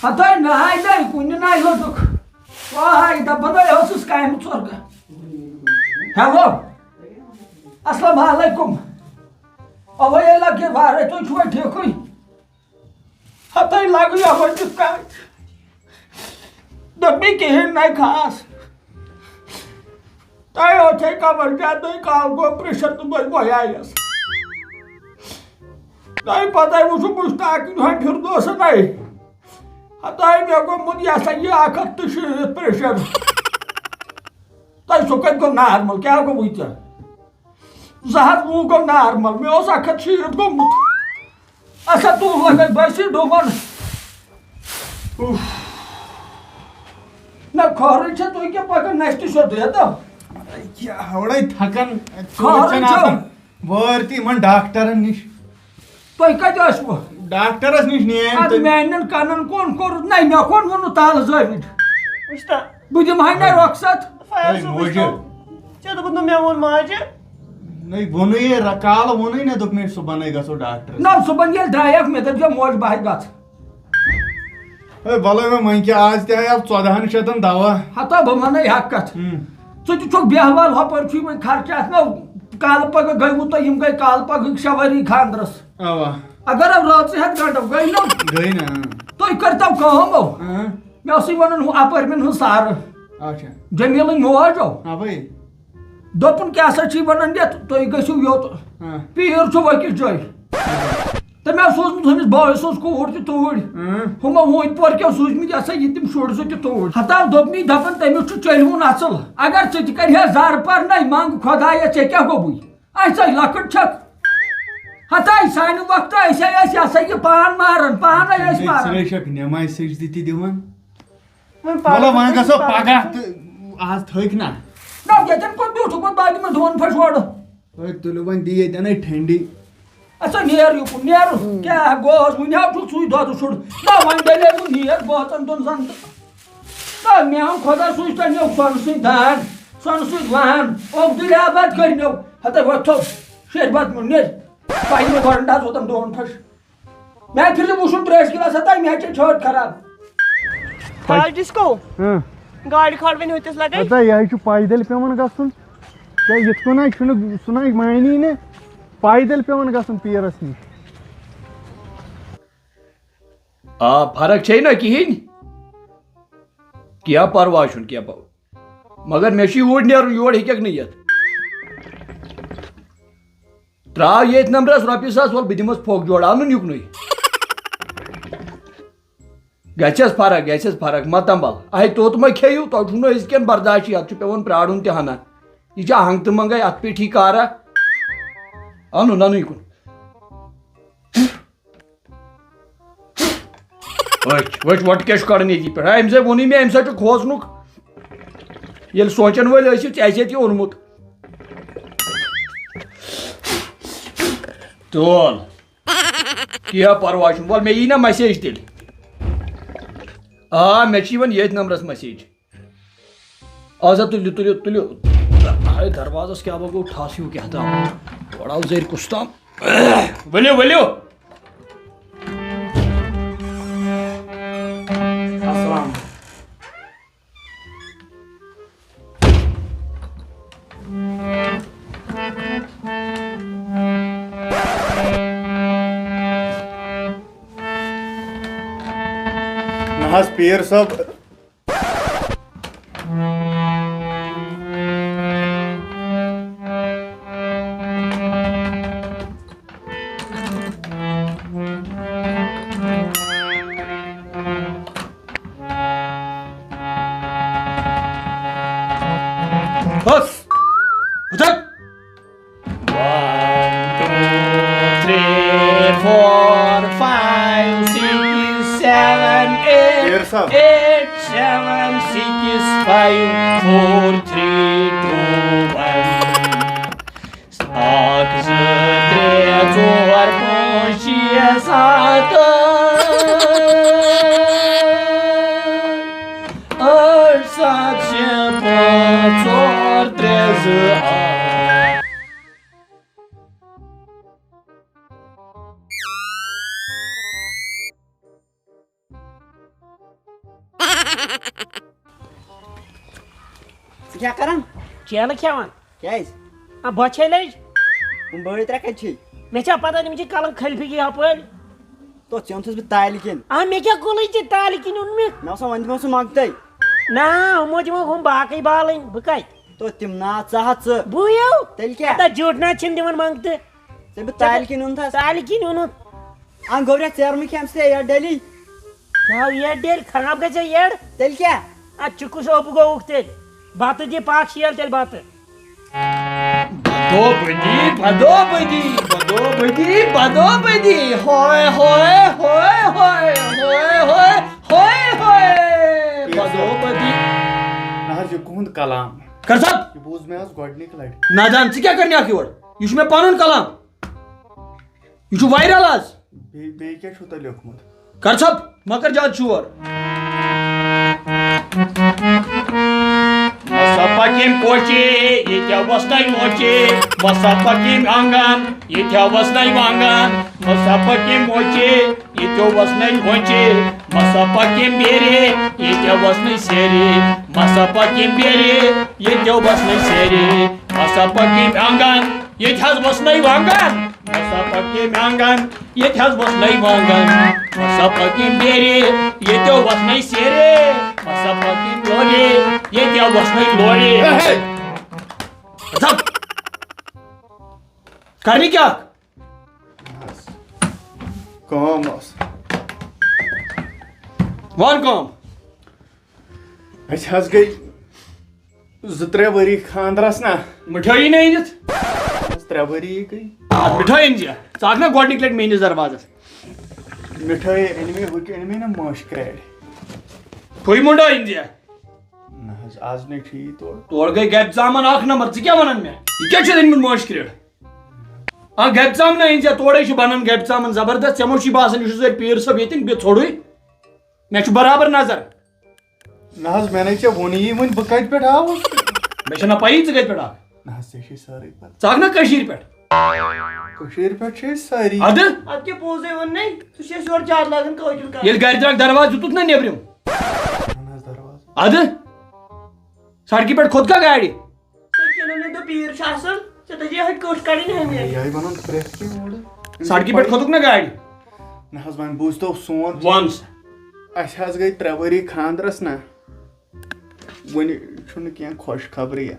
ہتائی نہائی دے کن نائی لوٹک وائی دپن اس کامہ ژور ہیلو السلام علیکم اوے لگے وارے تھی چھو ٹھیکے ہتائی لگ یہ دپی کہین نئی خاص تھی اوتھے قبر جات تھی کال گو پریشر تو بس بہیس تھی پتہ وچھو مشتاق ہن پھر دوس نئی ہتائی مے گومت یہ سا یہ 160 پریشر تھی سہ کت گو نارمل کیا گو یہ 220 گو نارمل مے 160 گومت اچھا تو لگے بسی ڈوبن نہ کھر تھی کیا پکا نشتہ سیودے تو ہوڑے تھکن وارتی من ڈاکٹرن نش تھی کتہ ٲسوٕ ڈاکٹرس نش نیم اد میانن کنن کون کور نئی مے کون وون تال زٲوِج بہٕ دِمہے نہ رۄخصت ژےٚ دوٚپُتھ نہٕ مےٚ ووٚن ماجہِ نئی وونُے کالہٕ وونُے نہ دوٚپ مےٚ صُبحنٕے گژھو ڈاکٹرس نہ صبحن ییٚلہِ درٛایکھ مےٚ دٔپزِ موج بہٕ گژھ بلے میں من کیا آج تہ آو 1400 دوا ہتا بہٕ وَنَے حق کتھ ژٕ تہِ چھُکھ بیہوال ہۄپٲرۍ چھُے وۄنۍ خرچات مےٚ کالہٕ پگہہ گٔیوٕ تۄہہِ یِم گٔے کالہٕ پگہٕکۍ 6 ؤری خاندرس اوا اگر رٲژٕ ہٮ۪تھ گنٛٹو گٔے نہ گٔے نا تُہۍ کٔرتو کٲم مےٚ اوسُے وَنُن ہُہ اپٲرمٮ۪ن ہٕنٛز سارٕ اچھا جمیٖلٕنۍ موج اوے دوٚپُن کیٛاہ سا چھِی وَنان یتھ تُہۍ گٔژھِو یوٚت پیٖر چھُ ؤکِس جایہِ تہٕ مےٚ سوٗزمُت ہُمِس بٲے سٕنٛز کوٗر تہِ توٗرۍ ہُمو ہوٗنۍ پورکیو سوٗزمٕتۍ یہ سا یہِ تِم شُرۍ زٕ تہِ توٗرۍ ہتا دوٚپنی دپان تٔمِس چھُ چٔلۍوُن اصٕل اگر ژٕ تہِ کرِہے زر پر نَے منٛگ خۄدایا ژےٚ کیٛاہ گوٚبُے اَسے لۄکٕٹ چھکھ ہتاے سانہِ وقتہٕ أسے ٲسۍ یہ سا یہِ پان ماران پانے ٲسۍ ماران ژٕ چھکھ نٮ۪ماز سجدٕ تہِ دِوان مطلب وۄنۍ گژھو پگہہ تہٕ آز تھٔکۍ نا نہ ییٚتٮ۪ن کوٚت بیوٗٹھُکھ وۄنۍ بہٕ دِمہٕ دۄن پھٔٹۍ اورٕ تُلِو وۄنۍ دِ ییٚتٮ۪نٕے ٹھنڈی اچھا نیر یوکُن نیر کیٛاہ گوس وٕنہِ حظ چھُکھ سُے دۄدٕ شُر نہ وۄنۍ ڈلے بہٕ نیر بٲژن دۄن زن تہٕ نہ مےٚ اوٚن خۄدا سوٗز تۄہہِ نِیو سۄنہٕ سۭتۍ داج سۄنہٕ سۭتۍ وہن عبدالآباد کٔرنو ہتا وۄتھو شیرِ بتہٕ میون نیر تۄہہِ مےٚ گۄڈٕ حظ ووتم 2 پھٔٹۍ مےٚ پھِرِ وُچھُن 3 گِلاس ہتا مےٚ چھِ چھٲتۍ خراب تھاج ڈِسکو گاڑِ کھٲلۍ وۄنۍ ہُتِس لگے یہ چھُ پایدٔلۍ پیوان گژھُن کیٛاہ یِتھ کٔنۍ چھُنہٕ سُہ نَے مانی نہٕ پایدٔلۍ پیوان گژھُن پیٖرس نِش آ فرق چھے نا کہین کیا پرواہ چھُنہٕ کینٛہہ مگر مےٚ چھُ یوٗرۍ نیرُن یور ہیٚککھ نہٕ یِتھ ترٛاو ییٚتھۍ نمبرس رۄپیہِ ساس وَل بہٕ دِمس پھوٚکھ جوڑ اَنُن یُکنُے گژھٮ۪س فرق متمبل اہے توٚت ما کھیٚیِو تۄہہِ چھُو نہٕ أزکٮ۪ن برداشی اتھ چھُ پیٚوان پرٛارُن تہِ ہنا یہِ چھِ ہنٛگ تہٕ منٛگے اتھ پیٹھی کارا اَنُن یِکُن وٕچھ وۄٹہٕ کیٛاہ چھُ کڑان ییٚتی پٮ۪ٹھ أمۍ سۭتۍ ووٚنُے مےٚ اَمہِ سۭتۍ چھُ کھوژنُک ییٚلہِ سونٛچن وٲلۍ ٲسِو ژےٚ آسہِ یہِ اوٚنمُت تول کینٛہہ پرواے چھُنہٕ وَلہٕ مےٚ یی نا مسیج تیٚلہِ آ مےٚ چھِ یِوان ییٚتھۍ نمبرس مسیج آزا تُلِو دروازس کیٛاہ گوٚو ٹھاس ہیوٗ کیٛاہ تام گۄڈٕ آو زٔرۍ کُس تام ؤلِو السلام نہ حظ پیٖر صٲب بس اُتھک 1 2 3 4 5 6 7 پیٖر صٲب 8 7 6 5 4 3 2 1 اکھ زٕ ترٛےٚ ژور پانٛژھ شےٚ سَتھ ٲٹھ 7 6 5 4 3 2 1 کیا کران چیلہٕ کھٮ۪وان کیٛازِ بۄچھے لٔج ہُم بٲڑۍ ترٛےٚ کَتہِ چھِ مےٚ چھا پتہ تِم چھِ کلن کھٔلفِگی یپٲرۍ تو ژےٚ اوٚنتھُس بہٕ تالہِ کِنۍ مےٚ کیٛاہ کوٚرُے ژےٚ تالہِ کِنۍ اوٚن مےٚ مےٚ اوس وۄنۍ دِمو سُہ منٛگتَے نہ ہُمو دِمو ہُم باقٕے بالٕنۍ بہٕ کتہِ تو تِم نا ژٕ ہا ژٕ بہٕ یو تیٚلہِ کیٛاہ جوٗٹ ناد چھِنہٕ دِوان منٛگتہٕ ژےٚ بہٕ تالہِ کِنۍ اوٚنتھس تالہِ کِنۍ اوٚنُتھ گوٚبریا ژیرمہٕ کھٮ۪م ژٕ یَتھ ڈیلی کیٛاہ یٔڈ ڈیٚلۍ خراب گژھِ یٔڈ تیٚلہِ کیٛاہ ادٕ ژٕ کُس اوپہٕ گوٚوُکھ تیٚلہِ بتہٕ دِ پاکھ شیل تیٚلہِ بتہٕ بدوبدی ہوئے ہوئے ہوئے ہوئے ہوئے ہوئے ہوئے ہوئے بدوبدی نہ حظ یہ کُہُنٛد کلام کر صاحب یہ بوٗز مےٚ آز گۄڈنِکۍ لٹہِ نادان ژٕ کیٛاہ کرنہِ اکھ یور یہ چھُ مےٚ پنُن کلام یہ چھُ وایرل آز بیٚیہِ کیٛاہ چھُو تۄہہِ لیوکھمُت کر صاحب ما کر زیادٕ شور مسافاکیم کوچے ییٚتہِ وسناے موچے مسافاکیم آنگن ییٚتہِ وسناے وانگن مسافاکیم موچے ییٚتہِ وسناے موچے مسافاکیم بیرے ییٚتہِ وسناے سیرے مسافاکیم بیرے ییٚتہِ وسناے سیرے مسافاکیم آنگن ییٚتہِ حظ وسناے وانگن مسافاکیم آنگن ییٚتہِ حظ وسناے وانگن مسافاکیم بیرے ییٚتہِ وسناے سیرے مسافاکیم لورے ییٚتہِ وسناے لورے صاحب کرنہِ کیٛاہ کٲم ٲس وَن کٲم اَسہِ حظ گٔے 2-3 ؤری خانٛدرس نا مِٹھٲیی نہٕ أنِتھ 3 ؤری گٔے اَتھ مِٹھٲے أنۍ زِ ژٕ آکھ نا گۄڈنِکۍ لٹہِ میٲنِس دروازس مِٹھٲے أنۍ مےٚ ہُہ تہِ أنۍ مےٚ نا مٲشہِ کرٛارِ پھُے مُنڈا أنۍ زِ نہ حظ آز نَے چھُ یی تورٕ تورٕ گٔے گَبہِ ژامن اکھ نمبر ژٕ کیٛاہ وَنان مےٚ یہِ کیٛاہ چھُ أنمٕژ مٲشہِ کرٛیڈ گَبہِ ژامنہ أنۍ زِ تورے چھُ بنان گَبہِ ژامن زبردست ژےٚ ما چھُے باسان یہِ چھُ سٲری پیٖر صٲب ییٚتٮ۪ن بیٚیہِ ژھوٚڑُے مےٚ چھُ برابر نظر نہ حظ مےٚ نَے ژےٚ ووٚنُے وۄنۍ بہٕ کَتہِ پٮ۪ٹھ آوُس مےٚ چھےٚ نہ پیی ژٕ کَتہِ پٮ۪ٹھ آکھ نہ حظ ژےٚ چھے سٲرٕے پَتہ ژٕ آکھ نا کٔشیٖرِ پٮ۪ٹھ کٔشیٖرِ پٮ۪ٹھ چھِ أسۍ سٲری اَدٕ ادٕ کیٛاہ پوٚزٕے ووٚننے ژٕ چھُ اَسہِ یورٕ زیادٕ لاگان کٲجُل کَرُن ییٚلہِ گرِ درٛاکھ دروازٕ دِتُتھ نا نیبرِم اہن حظ دروازٕ اَدٕ سڑکہِ پٮ۪ٹھ کھوٚت کھا گاڑِ ژٕ کِنہٕ مےٚ دوٚپ پیٖر چھُ اصٕل ژےٚ دٔپی یِہے کوٚش کَڑٕنۍ ہمیشہِ یِہے وَنان پرٛٮ۪تھ کینٛہہ اورٕ سڑکہِ پٮ۪ٹھ کھوٚتُکھ نا گاڑِ نہ حظ وۄنۍ بوٗزتو سون وَن سا اَسہِ حظ گٔے 3 ؤری خانٛدرس نا وۄنۍ چھُنہٕ کینٛہہ خۄش خبرٕے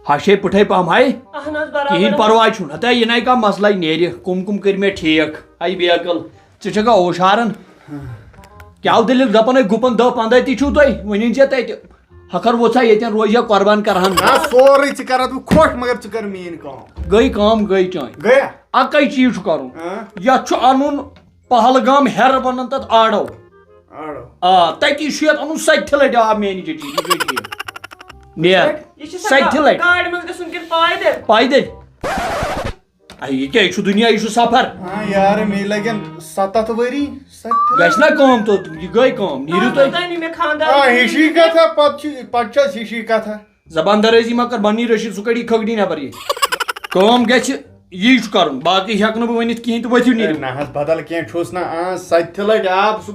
ہشے پٕٹھے پہم ہاے اہن حظ کہیٖنۍ برابر پرواے چھُنہٕ ہتا یہِ نَے کانٛہہ مسلے نیرِ کُم کٔرۍ مےٚ ٹھیٖک ہاے بیکل ژٕ چھکھا اوشارن کیٛاہ دٔلیٖل دپان ہے گُپن 10-15 تہِ چھُو تۄہہِ وۄنۍ أنۍ زِ تتہِ ہکھر ووٚژھا ییٚتٮ۪ن روزِ ہا قۄربان کرہن نہ سورُے ژٕ کراتھ بہٕ خۄش مگر ژٕ کر میٲنۍ کٲم گٔے کٲم گٔے چٲنۍ گٔیا اکے چیٖز چھُ کرُن یتھ چھُ انُن پہلگام ہیرٕ ونان تتھ آڈو آڑو آ تتی چھُ یتھ انُن 7 لٹہِ آو میٲنہِ چٹھی یہِ گٔے ٹھیٖک نیر یہِ چھِ 7 لٹہِ گاڑِ منٛز گژھُن کِنہٕ پایدٔلۍ پیدٔلۍ یہِ کیٛاہ یہِ چھُ دُنیا یہِ چھُ سفر ہاں یارٕ مے لگن 7 ؤری گژھِ نا کٲم توٚت یہِ گٔے کٲم نیٖرِو تُہۍ مےٚ خاندار ہِشی کتھا پتہٕ چھِ اَسہِ ہِشی کتھا زبان درٲزی ما کر بنی رشیٖد سُہ کڑی کھگڑی نٮ۪بر یہِ کٲم گژھِ یی چھُ کرُن باقٕے ہٮ۪کہٕ نہٕ بہٕ ؤنِتھ کِہیٖنۍ تہٕ ؤتھِو نیٖرِو نہ حظ بدل کینٛہہ چھُس نہ 7 لٹہِ آب سُہ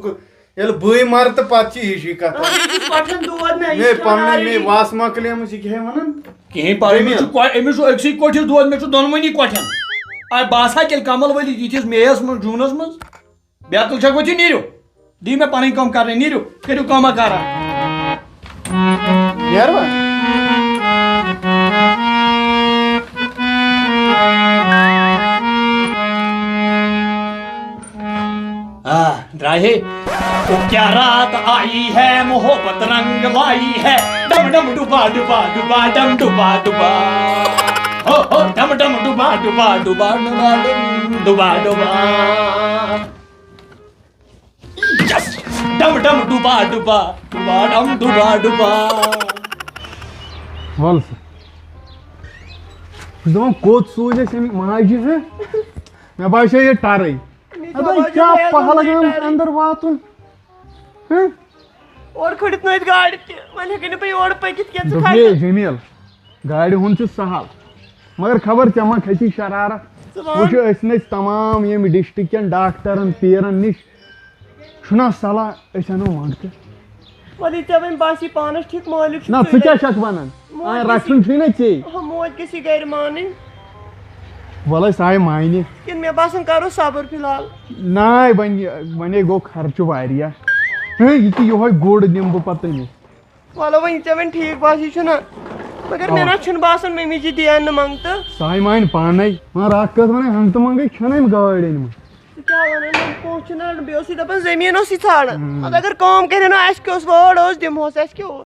ییٚلہِ بٕے مرٕ تہٕ پتہٕ چھِ ہِشی کتھا پٹھن دود نہ مے پنٕنۍ مے واس مۄکلیمٕژ یہِ کیٛاہ وَنان کِہیٖنۍ پرواے أمِس چھُ أکسٕے کوٹھِس دود مےٚ چھُ دۄنوٕنی کۄٹھٮ۪ن بہٕ آسہٕ ہا تیٚلہِ کمل ؤلِتھ یِتھِس میٚیَس منٛز جوٗنس منٛز بیکل چھکھ ؤتھِو نیٖرِو دِیِو مےٚ پنٕنۍ کٲم کرنہٕ نیٖرِو کٔرِو کٲمہ کارا نیروا ڈرائے تو کیا رات آئی ہے محبت رنگ لائی ہے ڈم ڈم ڈبا ڈبا ڈبا ڈم ڈبا ڈبا ہو ڈم ڈم ڈبا ڈبا ڈبا ڈبا ڈبا ڈبا ڈم ڈم ڈبا ڈبا ڈبا ڈم ڈبا ڈبا وَل سا دپان کوٚت سوٗزِ اَسہِ أمۍ ماجہِ ہہ مےٚ باسیو یہِ ٹرٕے کیٛاہ پہلگام اندر واتُن اورٕ کھٔڑِتھ نٲیِتھ گاڑِ تہِ وۄنۍ ہٮ۪کَے نہٕ بہٕ یورٕ پٔکِتھ کینٛہہ ژٕ دوٚپمے جمیٖل گاڑِ ہُنٛد چھُ سہل مگر خبر ژےٚ ما کھٔسی شرارت وٕچھ أسۍ نٔژ تمام ییٚمہِ ڈسٹرک کٮ۪ن ڈاکٹرن پیٖرن نِش چھُنا صلاح أسۍ اَنو منٛگتہٕ ولی ژےٚ وۄنۍ باسی پانس ٹھیک مٲلِک چھُ نہ ژٕ کیٛاہ چھکھ وَنان رَچھُن چھُے نا ژےٚ موج گژھی گرِ مانٕنۍ وَلہٕ سُہ آیہِ مانہِ کِنہٕ مےٚ باسان کرو صبر فی الحال ناے وۄنۍ گوٚو خرچہٕ واریاہ یہِ تہِ یِہوے گُڑ دِمہٕ بہٕ پَتہٕ تٔمِس وَلہٕ وۄنۍ ژےٚ وۄنۍ ٹھیٖک باسی چھُنا مگر مےٚ نہ چھُنہٕ باسان مٔمی جی دِیَن نہٕ منٛگتہٕ سُہ آیہِ مانہِ پانے وۄنۍ راتھ کٔژ وَنان ہنٛگتہٕ منٛگٕے چھَنہٕ أمۍ گٲڑۍ أنمٕژ ژٕ کیٛاہ وَنان پونٛسہٕ چھُنہ بیٚیہِ اوسُے دَپان زٔمیٖن اوسُے ژھانڈان پَتہٕ اگر کٲم کَرِ نہٕ اَسہِ کیٛاہ اوس وٲڑ اوس دِمہوس اَسہِ کیٛاہ اوس